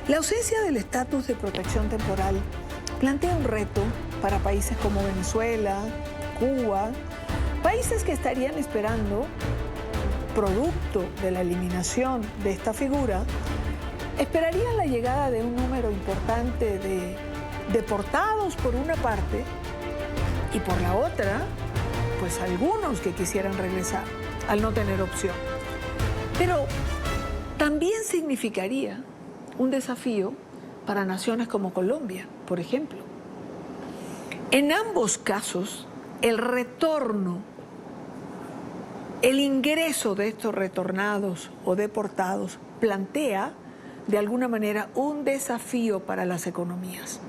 La ausencia del estatus de protección temporal plantea un reto para países como Venezuela, Cuba, países que estarían esperando, producto de la eliminación de esta figura, esperarían la llegada de un número importante de deportados por una parte y por la otra, pues algunos que quisieran regresar al no tener opción. Pero también significaría un desafío para naciones como Colombia, por ejemplo. En ambos casos, el retorno, el ingreso de estos retornados o deportados plantea, de alguna manera, un desafío para las economías,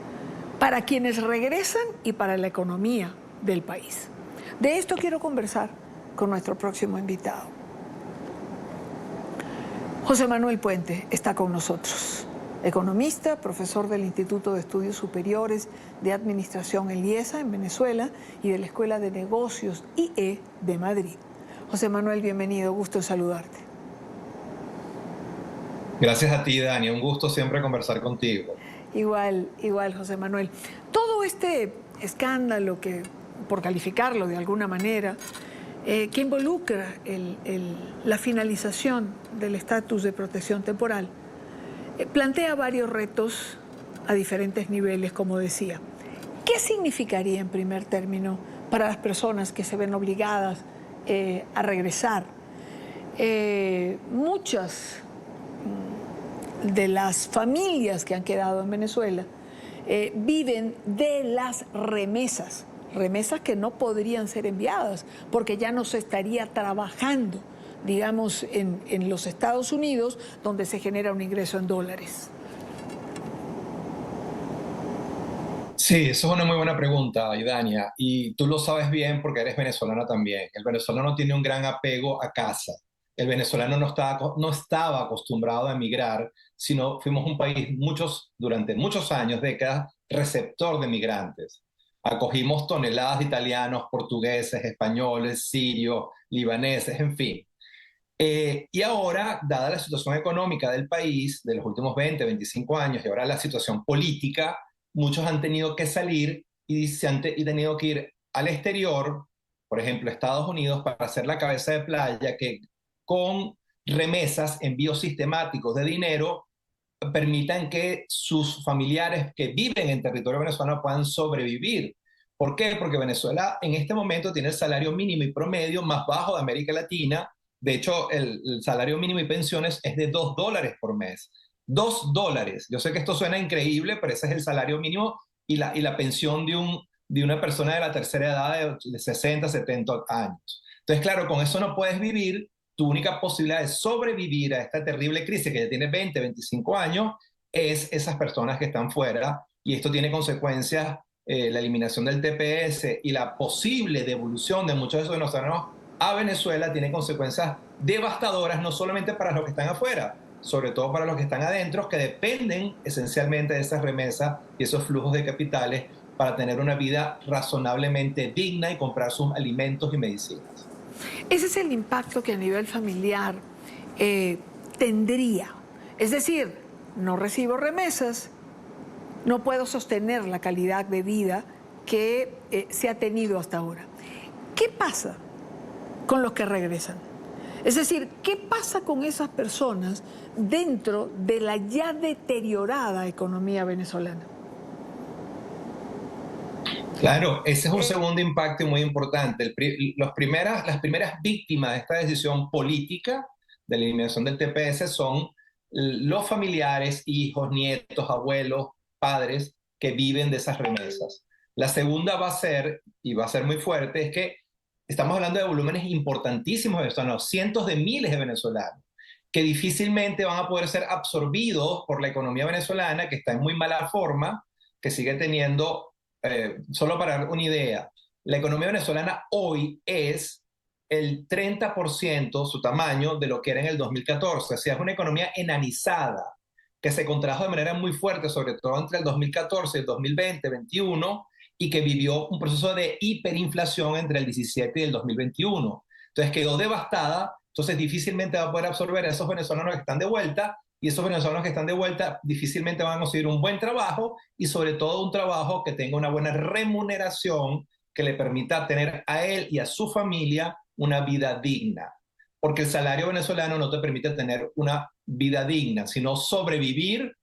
para quienes regresan y para la economía del país. De esto quiero conversar con nuestro próximo invitado. José Manuel Puente está con nosotros, economista, profesor del Instituto de Estudios Superiores de Administración, el IESA, en Venezuela, y de la Escuela de Negocios IE de Madrid. José Manuel, bienvenido, gusto en saludarte. Gracias a ti, Dani, un gusto siempre conversar contigo. Igual, José Manuel. Todo este escándalo, por calificarlo de alguna manera, que involucra la finalización del estatus de protección temporal, plantea varios retos a diferentes niveles, como decía. ¿Qué significaría, en primer término, para las personas que se ven obligadas a regresar? Muchas de las familias que han quedado en Venezuela viven de las remesas que no podrían ser enviadas porque ya no se estaría trabajando, digamos, en los Estados Unidos, donde se genera un ingreso en dólares. Sí, eso es una muy buena pregunta, Idania, y tú lo sabes bien porque eres venezolana también. El venezolano tiene un gran apego a casa. El venezolano no estaba acostumbrado a emigrar, sino fuimos un país durante muchos años, décadas, receptor de migrantes. Acogimos toneladas de italianos, portugueses, españoles, sirios, libaneses, en fin. Y ahora, dada la situación económica del país de los últimos 20, 25 años y ahora la situación política, muchos han tenido que salir y tenido que ir al exterior, por ejemplo, Estados Unidos, para hacer la cabeza de playa que con remesas, envíos sistemáticos de dinero, permitan que sus familiares que viven en territorio venezolano puedan sobrevivir. ¿Por qué? Porque Venezuela en este momento tiene el salario mínimo y promedio más bajo de América Latina. De hecho, el salario mínimo y pensiones es de $2 por mes. $2. Yo sé que esto suena increíble, pero ese es el salario mínimo y la pensión de una persona de la tercera edad de 60, 70 años. Entonces, claro, con eso no puedes vivir. Tu única posibilidad de sobrevivir a esta terrible crisis que ya tiene 20, 25 años es esas personas que están fuera, y esto tiene consecuencias, la eliminación del TPS y la posible devolución de muchos de esos venezolanos a Venezuela tiene consecuencias devastadoras, no solamente para los que están afuera, sobre todo para los que están adentro, que dependen esencialmente de esas remesas y esos flujos de capitales para tener una vida razonablemente digna y comprar sus alimentos y medicinas. Ese es el impacto que a nivel familiar tendría. Es decir, no recibo remesas, no puedo sostener la calidad de vida que se ha tenido hasta ahora. ¿Qué pasa con los que regresan? Es decir, ¿qué pasa con esas personas dentro de la ya deteriorada economía venezolana? Claro, ese es un segundo impacto muy importante. Las primeras víctimas de esta decisión política de la eliminación del TPS son los familiares, hijos, nietos, abuelos, padres que viven de esas remesas. La segunda va a ser, y va a ser muy fuerte, es que estamos hablando de volúmenes importantísimos de venezolanos, cientos de miles de venezolanos, que difícilmente van a poder ser absorbidos por la economía venezolana, que está en muy mala forma, que sigue teniendo, solo para dar una idea, la economía venezolana hoy es el 30% su tamaño de lo que era en el 2014. O sea, es una economía enanizada, que se contrajo de manera muy fuerte, sobre todo entre el 2014 y el 2020-21, y que vivió un proceso de hiperinflación entre el 17 y el 2021. Entonces quedó devastada, entonces difícilmente va a poder absorber a esos venezolanos que están de vuelta, y esos venezolanos que están de vuelta difícilmente van a conseguir un buen trabajo y sobre todo un trabajo que tenga una buena remuneración que le permita tener a él y a su familia una vida digna. Porque el salario venezolano no te permite tener una vida digna, sino sobrevivir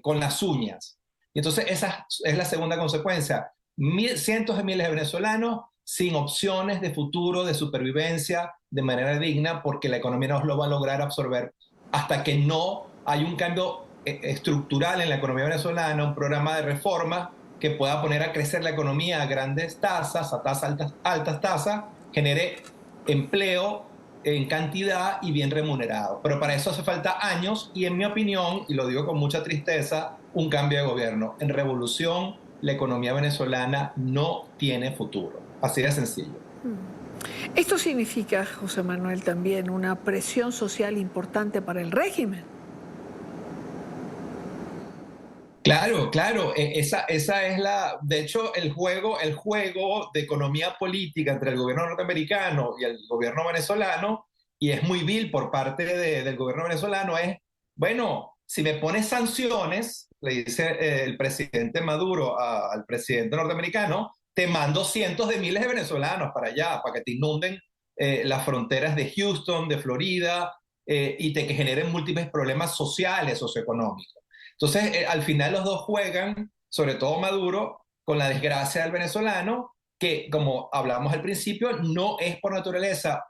con las uñas. Y entonces esa es la segunda consecuencia. Cientos de miles de venezolanos sin opciones de futuro, de supervivencia de manera digna, porque la economía no lo va a lograr absorber hasta que no hay un cambio estructural en la economía venezolana, un programa de reforma que pueda poner a crecer la economía a grandes tasas, a altas tasas, genere empleo en cantidad y bien remunerado. Pero para eso hace falta años y, en mi opinión, y lo digo con mucha tristeza, un cambio de gobierno. En revolución, la economía venezolana no tiene futuro. Así de sencillo. Esto significa, José Manuel, también una presión social importante para el régimen. Claro, claro, esa es la, de hecho, el juego de economía política entre el gobierno norteamericano y el gobierno venezolano, y es muy vil por parte del gobierno venezolano, es, bueno, si me pones sanciones, le dice el presidente Maduro al presidente norteamericano, te mando cientos de miles de venezolanos para allá, para que te inunden las fronteras de Houston, de Florida, y te que generen múltiples problemas sociales, socioeconómicos. Entonces, al final los dos juegan, sobre todo Maduro, con la desgracia del venezolano, que, como hablamos al principio, no es por naturaleza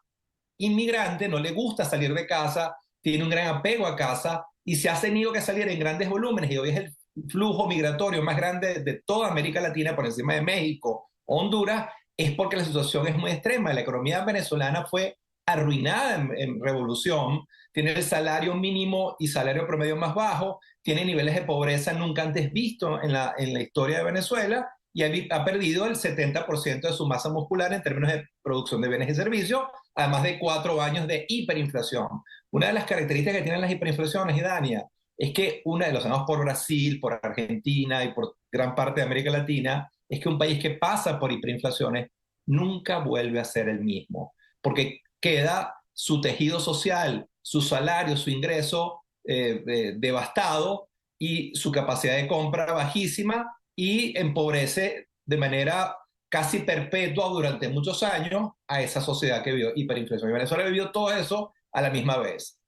inmigrante, no le gusta salir de casa, tiene un gran apego a casa y se ha tenido que salir en grandes volúmenes, y hoy es el flujo migratorio más grande de toda América Latina por encima de México, Honduras, es porque la situación es muy extrema. La economía venezolana fue arruinada en revolución, tiene el salario mínimo y salario promedio más bajo, tiene niveles de pobreza nunca antes vistos en la historia de Venezuela, y ha perdido el 70% de su masa muscular en términos de producción de bienes y servicios, además de 4 años de hiperinflación. Una de las características que tienen las hiperinflaciones, y Dania, es que una de los sabemos por Brasil, por Argentina y por gran parte de América Latina, es que un país que pasa por hiperinflaciones nunca vuelve a ser el mismo, porque queda su tejido social, su salario, su ingreso devastado y su capacidad de compra bajísima, y empobrece de manera casi perpetua durante muchos años a esa sociedad que vivió hiperinflación. Y Venezuela vivió todo eso a la misma vez.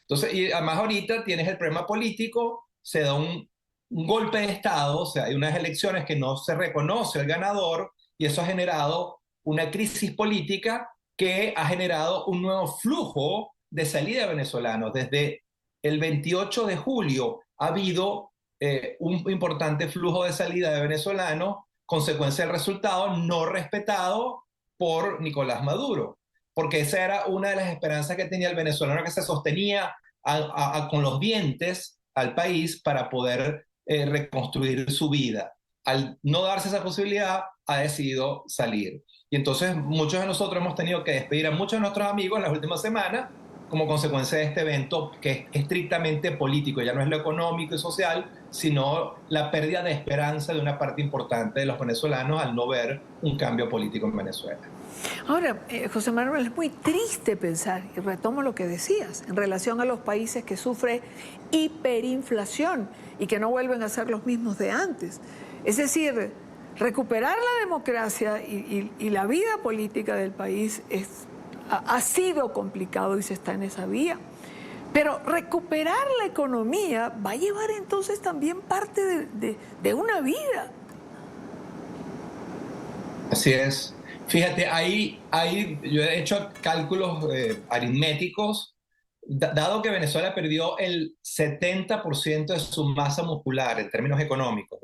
Entonces, y además ahorita tienes el problema político, se da un golpe de Estado, o sea, hay unas elecciones que no se reconoce el ganador, y eso ha generado una crisis política que ha generado un nuevo flujo de salida de venezolanos. Desde el 28 de julio ha habido un importante flujo de salida de venezolanos, consecuencia del resultado no respetado por Nicolás Maduro, porque esa era una de las esperanzas que tenía el venezolano, que se sostenía con los dientes al país para poder reconstruir su vida. Al no darse esa posibilidad, ha decidido salir. Y entonces muchos de nosotros hemos tenido que despedir a muchos de nuestros amigos en las últimas semanas como consecuencia de este evento, que es estrictamente político, ya no es lo económico y social, sino la pérdida de esperanza de una parte importante de los venezolanos al no ver un cambio político en Venezuela. Ahora, José Manuel, es muy triste pensar, y retomo lo que decías, en relación a los países que sufren hiperinflación y que no vuelven a ser los mismos de antes. Es decir, recuperar la democracia y la vida política del país ha sido complicado y se está en esa vía. Pero recuperar la economía va a llevar entonces también parte de una vida. Así es. Fíjate, yo he hecho cálculos aritméticos, dado que Venezuela perdió el 70% de su masa muscular en términos económicos.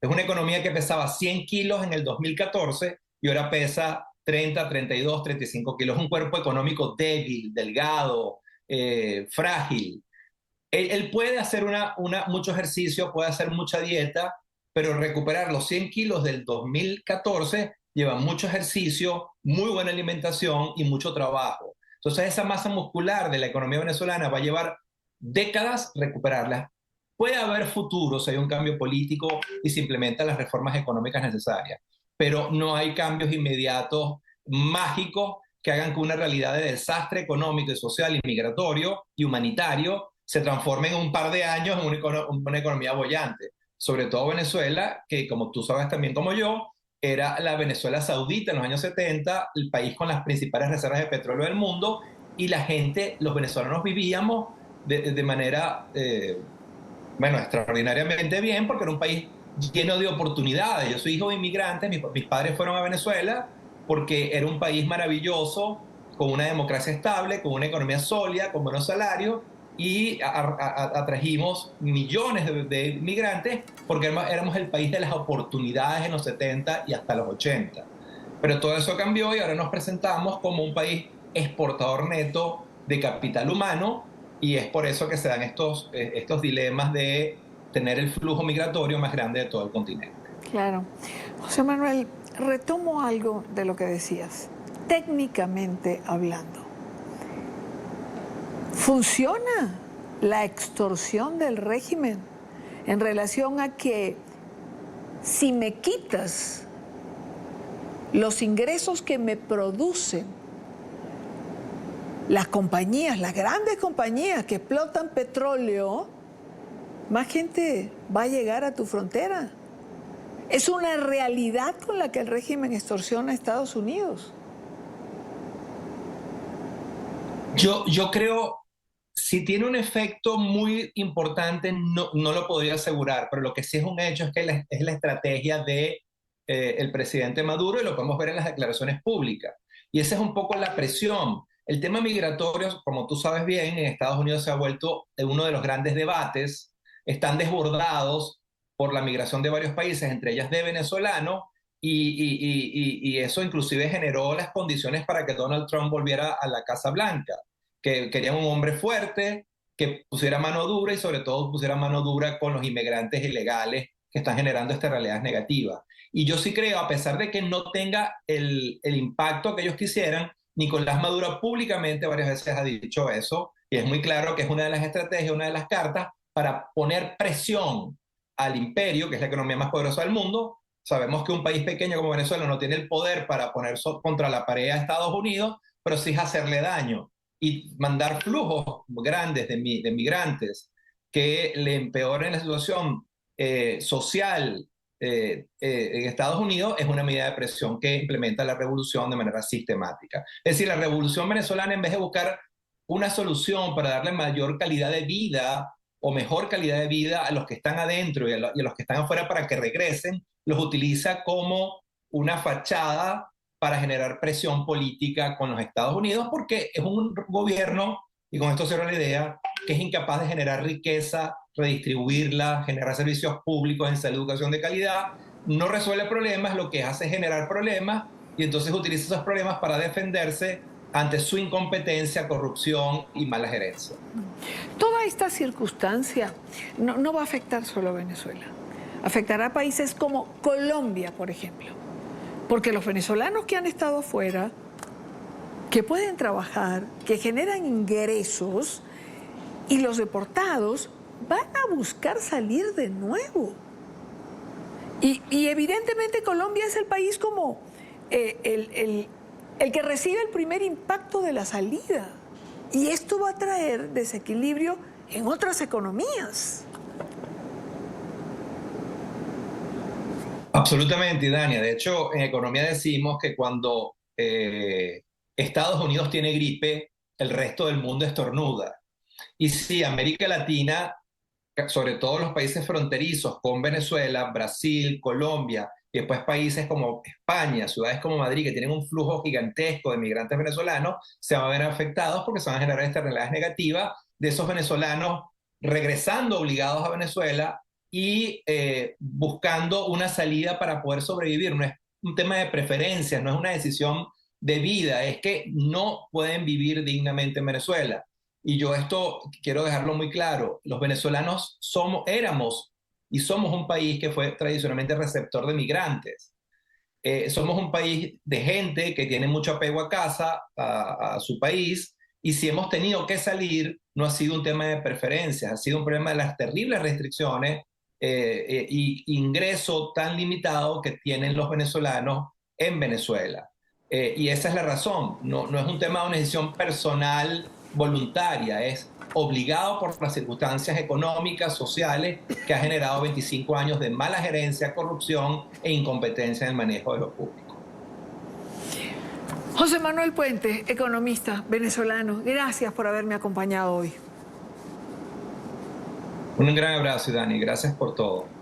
Es una economía que pesaba 100 kilos en el 2014 y ahora pesa 30, 32, 35 kilos. Es un cuerpo económico débil, delgado, frágil. Él puede hacer mucho ejercicio, puede hacer mucha dieta, pero recuperar los 100 kilos del 2014 lleva mucho ejercicio, muy buena alimentación y mucho trabajo. Entonces esa masa muscular de la economía venezolana va a llevar décadas recuperarla. Puede haber futuro si hay un cambio político y se implementan las reformas económicas necesarias, pero no hay cambios inmediatos, mágicos, que hagan que una realidad de desastre económico y social y migratorio y humanitario se transforme en un par de años en una economía bollante. Sobre todo Venezuela, que como tú sabes también como yo, era la Venezuela Saudita en los años 70, el país con las principales reservas de petróleo del mundo, y la gente, los venezolanos vivíamos de manera, bueno, extraordinariamente bien, porque era un país lleno de oportunidades. Yo soy hijo de inmigrantes, mis padres fueron a Venezuela porque era un país maravilloso, con una democracia estable, con una economía sólida, con buenos salarios, y atrajimos millones de inmigrantes porque éramos el país de las oportunidades en los 70 y hasta los 80. Pero todo eso cambió y ahora nos presentamos como un país exportador neto de capital humano, y es por eso que se dan estos dilemas de tener el flujo migratorio más grande de todo el continente. Claro. José Manuel, retomo algo de lo que decías. Técnicamente hablando, ¿funciona la extorsión del régimen en relación a que si me quitas los ingresos que me producen las compañías, las grandes compañías que explotan petróleo, más gente va a llegar a tu frontera? Es una realidad con la que el régimen extorsiona a Estados Unidos. Yo creo, si tiene un efecto muy importante, no lo podría asegurar, pero lo que sí es un hecho es que es la estrategia de el presidente Maduro, y lo podemos ver en las declaraciones públicas. Y esa es un poco la presión. El tema migratorio, como tú sabes bien, en Estados Unidos se ha vuelto uno de los grandes debates. Están desbordados por la migración de varios países, entre ellas de venezolanos, y eso inclusive generó las condiciones para que Donald Trump volviera a la Casa Blanca, que querían un hombre fuerte, que pusiera mano dura y sobre todo pusiera mano dura con los inmigrantes ilegales que están generando estas realidades negativas. Y yo sí creo, a pesar de que no tenga el impacto que ellos quisieran, Nicolás Maduro públicamente varias veces ha dicho eso, y es muy claro que es una de las estrategias, una de las cartas para poner presión al imperio, que es la economía más poderosa del mundo. Sabemos que un país pequeño como Venezuela no tiene el poder para poner contra la pared a Estados Unidos, pero sí es hacerle daño y mandar flujos grandes de migrantes que le empeoren la situación social en Estados Unidos. Es una medida de presión que implementa la revolución de manera sistemática. Es decir, la revolución venezolana, en vez de buscar una solución para darle mayor calidad de vida o mejor calidad de vida a los que están adentro y a los que están afuera para que regresen, los utiliza como una fachada para generar presión política con los Estados Unidos, porque es un gobierno, y con esto cierro la idea, que es incapaz de generar riqueza, redistribuirla, generar servicios públicos en salud, educación de calidad, no resuelve problemas, lo que hace es generar problemas, y entonces utiliza esos problemas para defenderse ante su incompetencia, corrupción y mala gerencia. Toda esta circunstancia no va a afectar solo a Venezuela. Afectará a países como Colombia, por ejemplo. Porque los venezolanos que han estado afuera, que pueden trabajar, que generan ingresos, y los deportados van a buscar salir de nuevo. Y evidentemente Colombia es el país como el que recibe el primer impacto de la salida. Y esto va a traer desequilibrio en otras economías. Absolutamente, Dania. De hecho, en economía decimos que cuando Estados Unidos tiene gripe, el resto del mundo estornuda. Y sí, América Latina, sobre todo los países fronterizos con Venezuela, Brasil, Colombia, y después países como España, ciudades como Madrid, que tienen un flujo gigantesco de migrantes venezolanos, se van a ver afectados porque se van a generar estas realidades negativas de esos venezolanos regresando obligados a Venezuela y buscando una salida para poder sobrevivir. No es un tema de preferencias, no es una decisión de vida, es que no pueden vivir dignamente en Venezuela. Y yo esto quiero dejarlo muy claro, los venezolanos éramos y somos un país que fue tradicionalmente receptor de migrantes. Somos un país de gente que tiene mucho apego a casa, a su país, y si hemos tenido que salir, no ha sido un tema de preferencias, ha sido un problema de las terribles restricciones y ingreso tan limitado que tienen los venezolanos en Venezuela. Y esa es la razón, no es un tema de una decisión personal voluntaria, es obligado por las circunstancias económicas, sociales, que ha generado 25 años de mala gerencia, corrupción e incompetencia en el manejo de lo público. José Manuel Puente, economista venezolano, gracias por haberme acompañado hoy. Un gran abrazo, Dani. Gracias por todo.